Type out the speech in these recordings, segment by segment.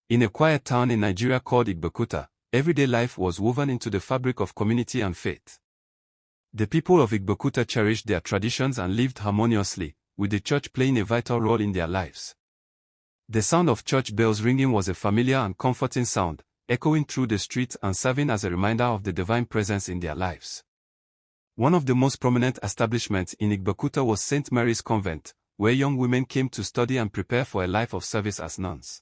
In a quiet town in Nigeria called Igbokuta, everyday life was woven into the fabric of community and faith. The people of Igbokuta cherished their traditions and lived harmoniously, with the church playing a vital role in their lives. The sound of church bells ringing was a familiar and comforting sound, echoing through the streets and serving as a reminder of the divine presence in their lives. One of the most prominent establishments in Igbokuta was St. Mary's Convent, where young women came to study and prepare for a life of service as nuns.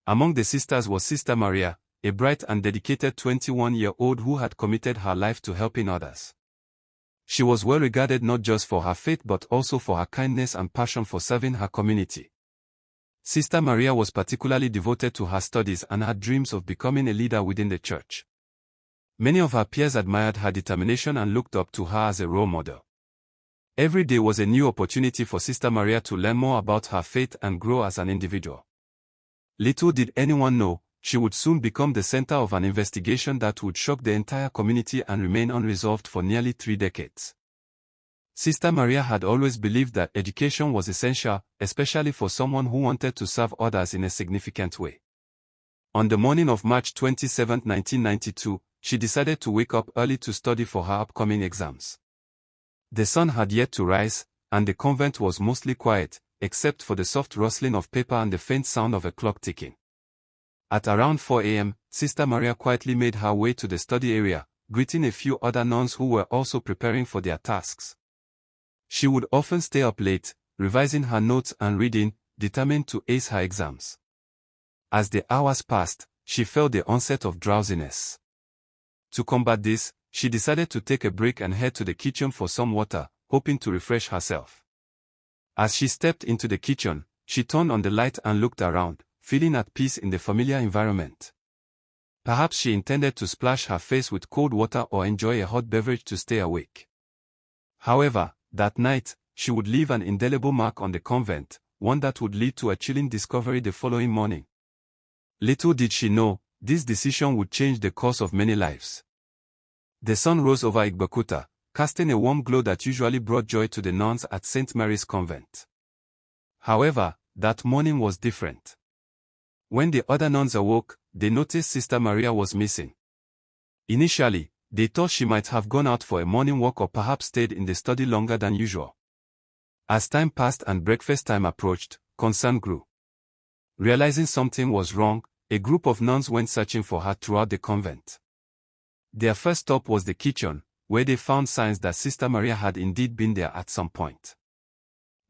Among the sisters was Sister Maria, a bright and dedicated 21-year-old who had committed her life to helping others. She was well regarded not just for her faith but also for her kindness and passion for serving her community. Sister Maria was particularly devoted to her studies and had dreams of becoming a leader within the church. Many of her peers admired her determination and looked up to her as a role model. Every day was a new opportunity for Sister Maria to learn more about her faith and grow as an individual. Little did anyone know, she would soon become the center of an investigation that would shock the entire community and remain unresolved for nearly 3 decades. Sister Maria had always believed that education was essential, especially for someone who wanted to serve others in a significant way. On the morning of March 27, 1992, she decided to wake up early to study for her upcoming exams. The sun had yet to rise, and the convent was mostly quiet, except for the soft rustling of paper and the faint sound of a clock ticking. At around 4 a.m., Sister Maria quietly made her way to the study area, greeting a few other nuns who were also preparing for their tasks. She would often stay up late, revising her notes and reading, determined to ace her exams. As the hours passed, she felt the onset of drowsiness. To combat this, she decided to take a break and head to the kitchen for some water, hoping to refresh herself. As she stepped into the kitchen, she turned on the light and looked around, feeling at peace in the familiar environment. Perhaps she intended to splash her face with cold water or enjoy a hot beverage to stay awake. However, that night, she would leave an indelible mark on the convent, one that would lead to a chilling discovery the following morning. Little did she know, this decision would change the course of many lives. The sun rose over Igbokuta, casting a warm glow that usually brought joy to the nuns at St. Mary's Convent. However, that morning was different. When the other nuns awoke, they noticed Sister Maria was missing. Initially, they thought she might have gone out for a morning walk or perhaps stayed in the study longer than usual. As time passed and breakfast time approached, concern grew. Realizing something was wrong, a group of nuns went searching for her throughout the convent. Their first stop was the kitchen, where they found signs that Sister Maria had indeed been there at some point.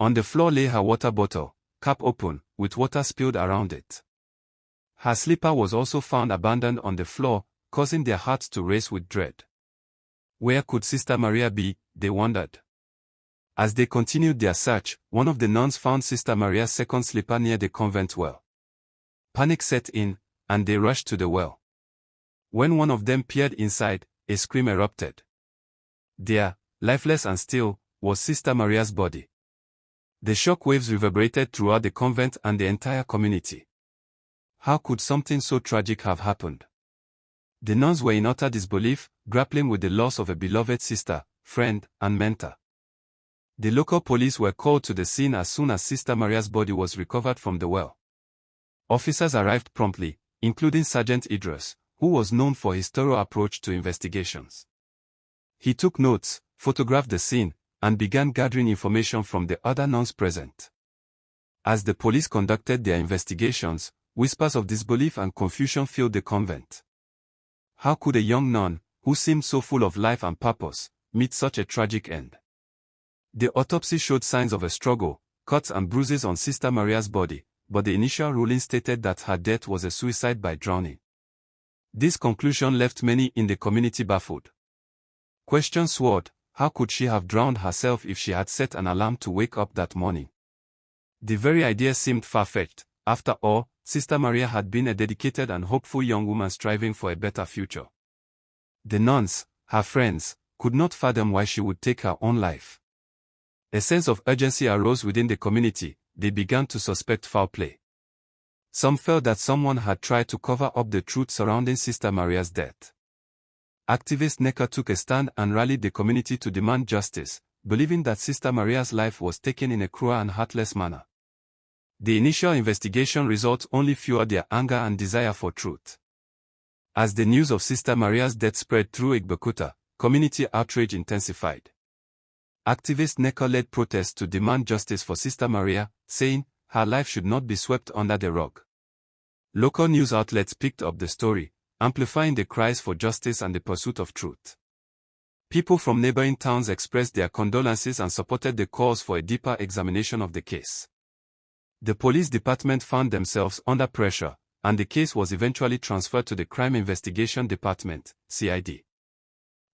On the floor lay her water bottle, cap open, with water spilled around it. Her slipper was also found abandoned on the floor, causing their hearts to race with dread. Where could Sister Maria be, they wondered. As they continued their search, one of the nuns found Sister Maria's second slipper near the convent well. Panic set in, and they rushed to the well. When one of them peered inside, a scream erupted. There, lifeless and still, was Sister Maria's body. The shock waves reverberated throughout the convent and the entire community. How could something so tragic have happened? The nuns were in utter disbelief, grappling with the loss of a beloved sister, friend, and mentor. The local police were called to the scene as soon as Sister Maria's body was recovered from the well. Officers arrived promptly, including Sergeant Idris, who was known for his thorough approach to investigations. He took notes, photographed the scene, and began gathering information from the other nuns present. As the police conducted their investigations, whispers of disbelief and confusion filled the convent. How could a young nun, who seemed so full of life and purpose, meet such a tragic end? The autopsy showed signs of a struggle, cuts and bruises on Sister Maria's body, but the initial ruling stated that her death was a suicide by drowning. This conclusion left many in the community baffled. Questions swirled: how could she have drowned herself if she had set an alarm to wake up that morning? The very idea seemed far-fetched. After all, Sister Maria had been a dedicated and hopeful young woman striving for a better future. The nuns, her friends, could not fathom why she would take her own life. A sense of urgency arose within the community. They began to suspect foul play. Some felt that someone had tried to cover up the truth surrounding Sister Maria's death. Activist Nneka took a stand and rallied the community to demand justice, believing that Sister Maria's life was taken in a cruel and heartless manner. The initial investigation results only fueled their anger and desire for truth. As the news of Sister Maria's death spread through Igbokuta, community outrage intensified. Activist Nneka led protests to demand justice for Sister Maria, saying her life should not be swept under the rug. Local news outlets picked up the story, amplifying the cries for justice and the pursuit of truth. People from neighboring towns expressed their condolences and supported the calls for a deeper examination of the case. The police department found themselves under pressure, and the case was eventually transferred to the Crime Investigation Department, CID.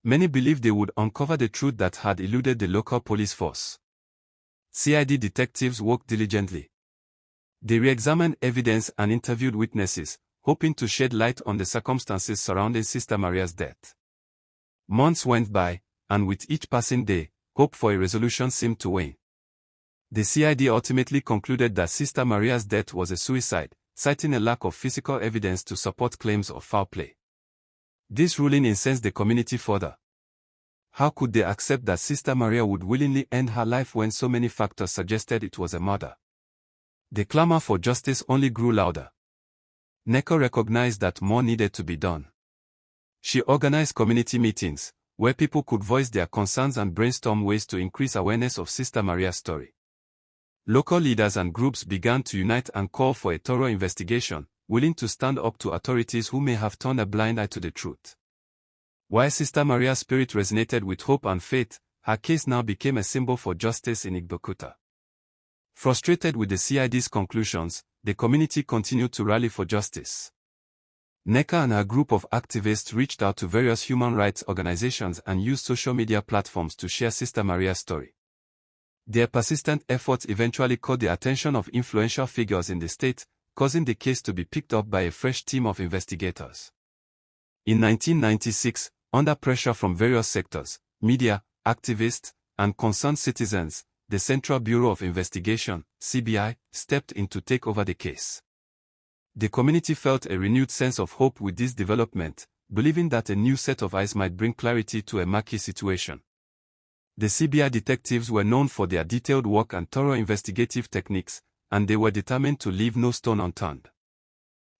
Many believed they would uncover the truth that had eluded the local police force. CID detectives worked diligently. They re-examined evidence and interviewed witnesses, hoping to shed light on the circumstances surrounding Sister Maria's death. Months went by, and with each passing day, hope for a resolution seemed to wane. The CID ultimately concluded that Sister Maria's death was a suicide, citing a lack of physical evidence to support claims of foul play. This ruling incensed the community further. How could they accept that Sister Maria would willingly end her life when so many factors suggested it was a murder? The clamor for justice only grew louder. Nneka recognized that more needed to be done. She organized community meetings, where people could voice their concerns and brainstorm ways to increase awareness of Sister Maria's story. Local leaders and groups began to unite and call for a thorough investigation, willing to stand up to authorities who may have turned a blind eye to the truth. While Sister Maria's spirit resonated with hope and faith, her case now became a symbol for justice in Igbokuta. Frustrated with the CID's conclusions, the community continued to rally for justice. Nneka and her group of activists reached out to various human rights organizations and used social media platforms to share Sister Maria's story. Their persistent efforts eventually caught the attention of influential figures in the state, causing the case to be picked up by a fresh team of investigators. In 1996, under pressure from various sectors, media, activists, and concerned citizens, the Central Bureau of Investigation, CBI, stepped in to take over the case. The community felt a renewed sense of hope with this development, believing that a new set of eyes might bring clarity to a murky situation. The CBI detectives were known for their detailed work and thorough investigative techniques, and they were determined to leave no stone unturned.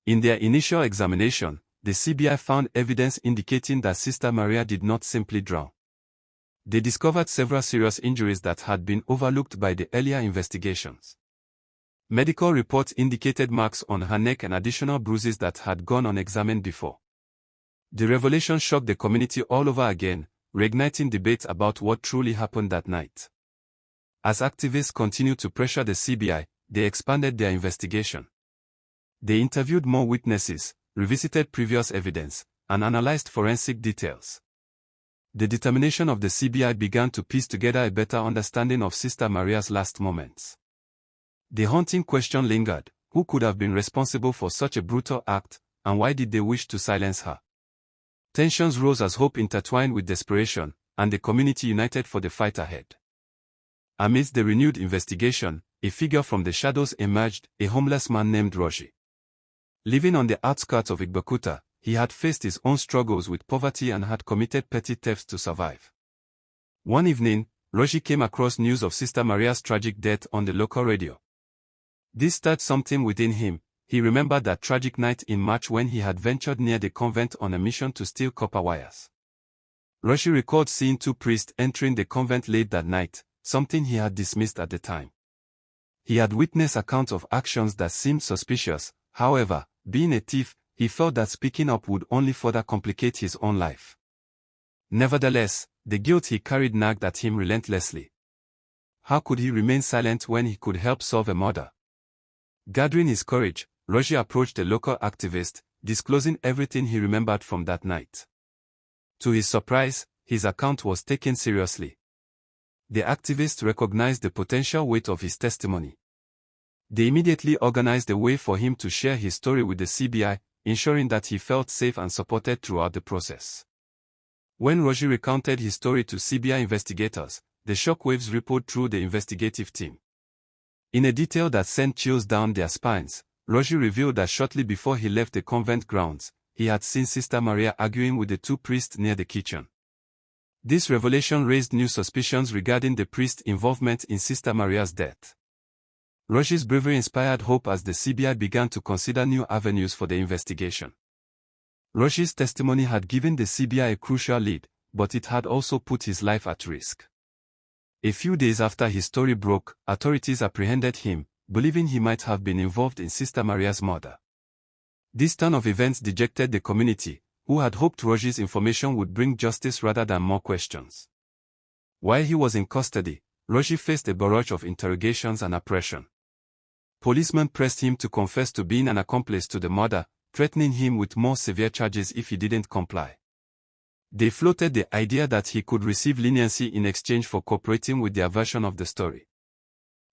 In their initial examination, the CBI found evidence indicating that Sister Maria did not simply drown. They discovered several serious injuries that had been overlooked by the earlier investigations. Medical reports indicated marks on her neck and additional bruises that had gone unexamined before. The revelation shocked the community all over again, reigniting debate about what truly happened that night. As activists continued to pressure the CBI, they expanded their investigation. They interviewed more witnesses, revisited previous evidence, and analyzed forensic details. The determination of the CBI began to piece together a better understanding of Sister Maria's last moments. The haunting question lingered: who could have been responsible for such a brutal act, and why did they wish to silence her? Tensions rose as hope intertwined with desperation, and the community united for the fight ahead. Amidst the renewed investigation, a figure from the shadows emerged, a homeless man named Roshi. Living on the outskirts of Igbokuta, he had faced his own struggles with poverty and had committed petty thefts to survive. One evening, Roshi came across news of Sister Maria's tragic death on the local radio. This stirred something within him. He remembered that tragic night in March when he had ventured near the convent on a mission to steal copper wires. Roshi recalled seeing two priests entering the convent late that night, something he had dismissed at the time. He had witnessed accounts of actions that seemed suspicious. However, being a thief, he felt that speaking up would only further complicate his own life. Nevertheless, the guilt he carried nagged at him relentlessly. How could he remain silent when he could help solve a murder? Gathering his courage, Roshi approached a local activist, disclosing everything he remembered from that night. To his surprise, his account was taken seriously. The activist recognized the potential weight of his testimony. They immediately organized a way for him to share his story with the CBI, ensuring that he felt safe and supported throughout the process. When Roshi recounted his story to CBI investigators, the shockwaves rippled through the investigative team. In a detail that sent chills down their spines, Roshi revealed that shortly before he left the convent grounds, he had seen Sister Maria arguing with the two priests near the kitchen. This revelation raised new suspicions regarding the priest's involvement in Sister Maria's death. Rogi's bravery inspired hope as the CBI began to consider new avenues for the investigation. Rogi's testimony had given the CBI a crucial lead, but it had also put his life at risk. A few days after his story broke, authorities apprehended him, believing he might have been involved in Sister Maria's murder. This turn of events dejected the community, who had hoped Rogi's information would bring justice rather than more questions. While he was in custody, Rogi faced a barrage of interrogations and oppression. Policemen pressed him to confess to being an accomplice to the murder, threatening him with more severe charges if he didn't comply. They floated the idea that he could receive leniency in exchange for cooperating with their version of the story.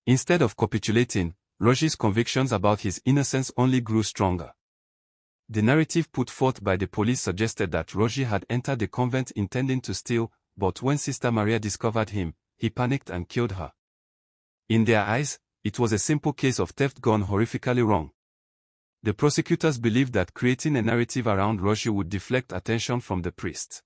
Instead of capitulating, Rogi's convictions about his innocence only grew stronger. The narrative put forth by the police suggested that Rogi had entered the convent intending to steal, but when Sister Maria discovered him, he panicked and killed her. In their eyes, it was a simple case of theft gone horrifically wrong. The prosecutors believed that creating a narrative around Rogi would deflect attention from the priest.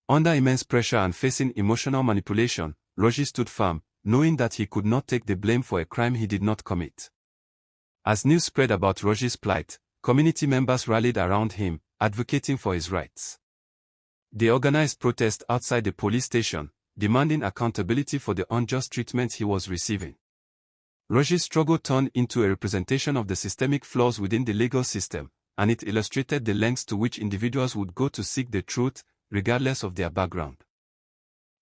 Under immense pressure and facing emotional manipulation, Rogi stood firm, knowing that he could not take the blame for a crime he did not commit. As news spread about Rogi's plight, community members rallied around him, advocating for his rights. They organized protests outside the police station, demanding accountability for the unjust treatment he was receiving. Rogi's struggle turned into a representation of the systemic flaws within the legal system, and it illustrated the lengths to which individuals would go to seek the truth, regardless of their background.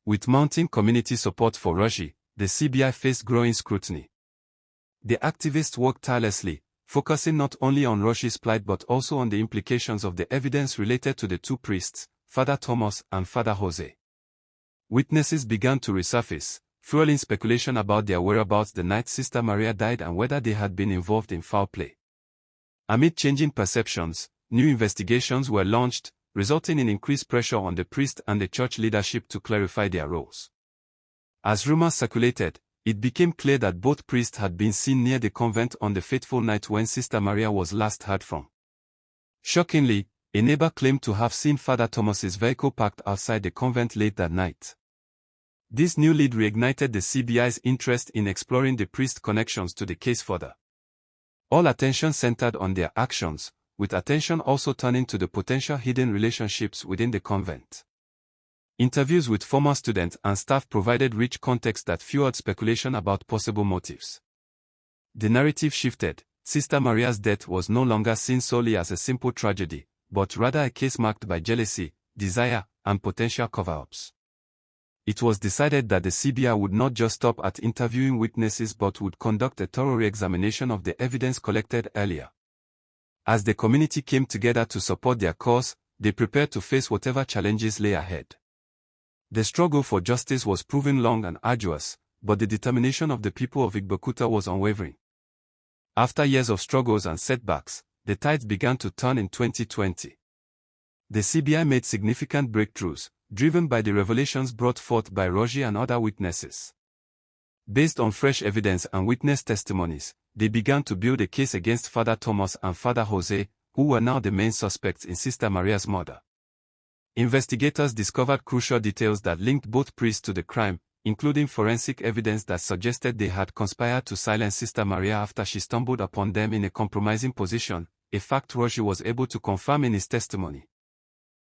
With mounting community support for Rogi, the CBI faced growing scrutiny. The activists worked tirelessly, focusing not only on Rogi's plight but also on the implications of the evidence related to the two priests, Father Thomas and Father Jose. Witnesses began to resurface, fueling speculation about their whereabouts the night Sister Maria died and whether they had been involved in foul play. Amid changing perceptions, new investigations were launched, resulting in increased pressure on the priest and the church leadership to clarify their roles. As rumors circulated, it became clear that both priests had been seen near the convent on the fateful night when Sister Maria was last heard from. Shockingly, a neighbor claimed to have seen Father Thomas's vehicle parked outside the convent late that night. This new lead reignited the CBI's interest in exploring the priest's connections to the case further. All attention centered on their actions, with attention also turning to the potential hidden relationships within the convent. Interviews with former students and staff provided rich context that fueled speculation about possible motives. The narrative shifted. Sister Maria's death was no longer seen solely as a simple tragedy, but rather a case marked by jealousy, desire, and potential cover-ups. It was decided that the CBI would not just stop at interviewing witnesses but would conduct a thorough re-examination of the evidence collected earlier. As the community came together to support their cause, they prepared to face whatever challenges lay ahead. The struggle for justice was proven long and arduous, but the determination of the people of Igbokuta was unwavering. After years of struggles and setbacks, the tides began to turn in 2020. The CBI made significant breakthroughs, driven by the revelations brought forth by Rogi and other witnesses. Based on fresh evidence and witness testimonies, they began to build a case against Father Thomas and Father Jose, who were now the main suspects in Sister Maria's murder. Investigators discovered crucial details that linked both priests to the crime, including forensic evidence that suggested they had conspired to silence Sister Maria after she stumbled upon them in a compromising position, a fact Rogi was able to confirm in his testimony.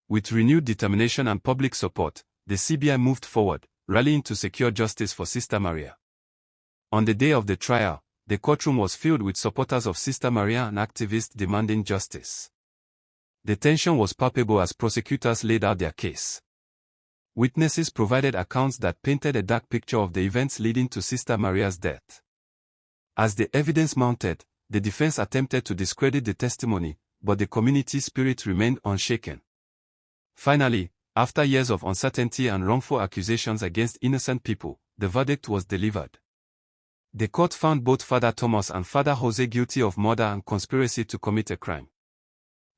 With renewed determination and public support, the CBI moved forward, rallying to secure justice for Sister Maria. On the day of the trial, the courtroom was filled with supporters of Sister Maria and activists demanding justice. The tension was palpable as prosecutors laid out their case. Witnesses provided accounts that painted a dark picture of the events leading to Sister Maria's death. As the evidence mounted, the defense attempted to discredit the testimony, but the community spirit remained unshaken. Finally, after years of uncertainty and wrongful accusations against innocent people, the verdict was delivered. The court found both Father Thomas and Father Jose guilty of murder and conspiracy to commit a crime.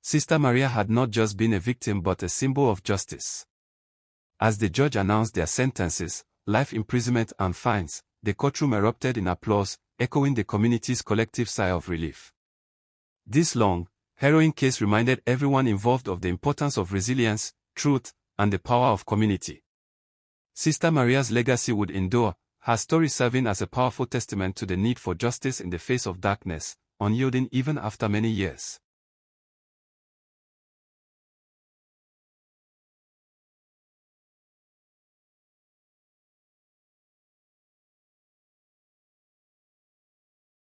Sister Maria had not just been a victim but a symbol of justice. As the judge announced their sentences, life imprisonment and fines, the courtroom erupted in applause, echoing the community's collective sigh of relief. This long, harrowing case reminded everyone involved of the importance of resilience, truth, and the power of community. Sister Maria's legacy would endure, her story serving as a powerful testament to the need for justice in the face of darkness, unyielding even after many years.